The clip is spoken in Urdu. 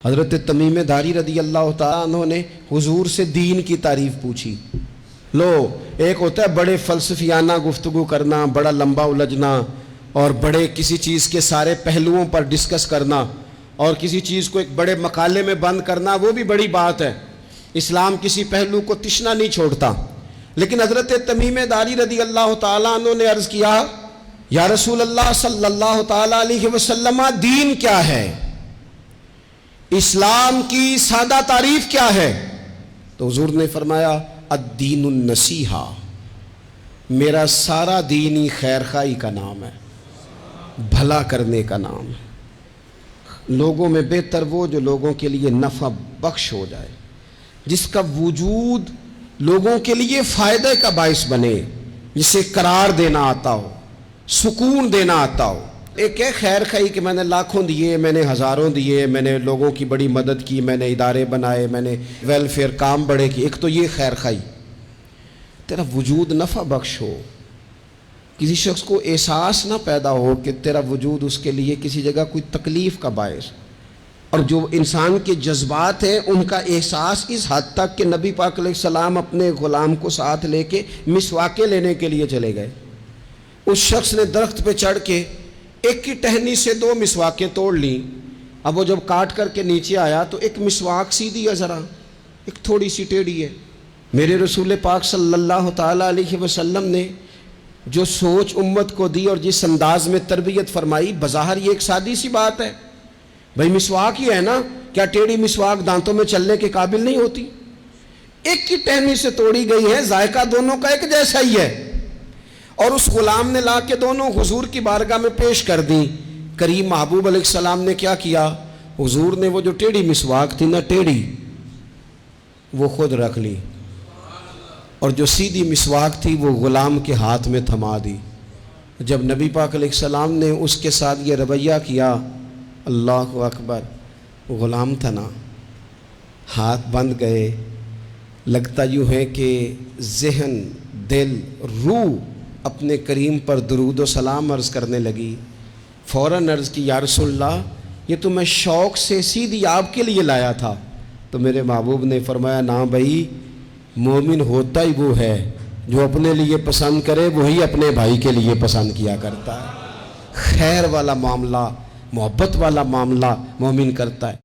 حضرت تمیم داری رضی اللہ تعالیٰ عنہ نے حضور سے دین کی تعریف پوچھی۔ لو، ایک ہوتا ہے بڑے فلسفیانہ گفتگو کرنا، بڑا لمبا الجھنا اور بڑے کسی چیز کے سارے پہلوؤں پر ڈسکس کرنا اور کسی چیز کو ایک بڑے مقالے میں بند کرنا، وہ بھی بڑی بات ہے۔ اسلام کسی پہلو کو تشنا نہیں چھوڑتا۔ لیکن حضرت تمیم داری رضی اللہ تعالیٰ عنہ نے عرض کیا، یا رسول اللہ صلی اللہ تعالیٰ علیہ وسلم، دین کیا ہے؟ اسلام کی سادہ تعریف کیا ہے؟ تو حضور نے فرمایا، الدین النصیحہ، میرا سارا دین ہی خیر خواہی کا نام ہے، بھلا کرنے کا نام ہے۔ لوگوں میں بہتر وہ جو لوگوں کے لیے نفع بخش ہو جائے، جس کا وجود لوگوں کے لیے فائدے کا باعث بنے، جسے قرار دینا آتا ہو، سکون دینا آتا ہو۔ ایک ہے خیر خواہی کہ میں نے لاکھوں دیے، میں نے ہزاروں دیے، میں نے لوگوں کی بڑی مدد کی، میں نے ادارے بنائے، میں نے ویلفیئر کام بڑے کیے۔ ایک تو یہ خیر خواہی، تیرا وجود نفع بخش ہو، کسی شخص کو احساس نہ پیدا ہو کہ تیرا وجود اس کے لیے کسی جگہ کوئی تکلیف کا باعث۔ اور جو انسان کے جذبات ہیں ان کا احساس اس حد تک کہ نبی پاک علیہ السلام اپنے غلام کو ساتھ لے کے مسواکیں لینے کے لیے چلے گئے۔ اس شخص نے درخت پہ چڑھ کے ایک کی ٹہنی سے 2 مسواکیں توڑ لیں۔ اب وہ جب کاٹ کر کے نیچے آیا تو ایک مسواک سیدھی ہے، ذرا ایک تھوڑی سی ٹیڑھی ہے۔ میرے رسول پاک صلی اللہ تعالیٰ علیہ وسلم نے جو سوچ امت کو دی اور جس انداز میں تربیت فرمائی، بظاہر یہ ایک سادی سی بات ہے، بھئی مسواک ہی ہے نا، کیا ٹیڑھی مسواک دانتوں میں چلنے کے قابل نہیں ہوتی؟ ایک کی ٹہنی سے توڑی گئی ہے، ذائقہ دونوں کا ایک جیسا ہی ہے۔ اور اس غلام نے لا کے دونوں حضور کی بارگاہ میں پیش کر دی۔ کریم محبوب علیہ السلام نے کیا کیا؟ حضور نے وہ جو ٹیڑھی مسواک تھی نا، ٹیڑھی، وہ خود رکھ لی، اور جو سیدھی مسواک تھی وہ غلام کے ہاتھ میں تھما دی۔ جب نبی پاک علیہ السلام نے اس کے ساتھ یہ رویہ کیا، اللہ اکبر، غلام تھا نا، ہاتھ بند گئے۔ لگتا یوں ہے کہ ذہن، دل، روح اپنے کریم پر درود و سلام عرض کرنے لگی۔ فوراً عرض کی، یا رسول اللہ، یہ تو میں شوق سے سیدھی آپ کے لیے لایا تھا۔ تو میرے محبوب نے فرمایا، نا بھائی، مومن ہوتا ہی وہ ہے جو اپنے لیے پسند کرے وہی اپنے بھائی کے لیے پسند کیا کرتا ہے۔ خیر والا معاملہ، محبت والا معاملہ مومن کرتا ہے۔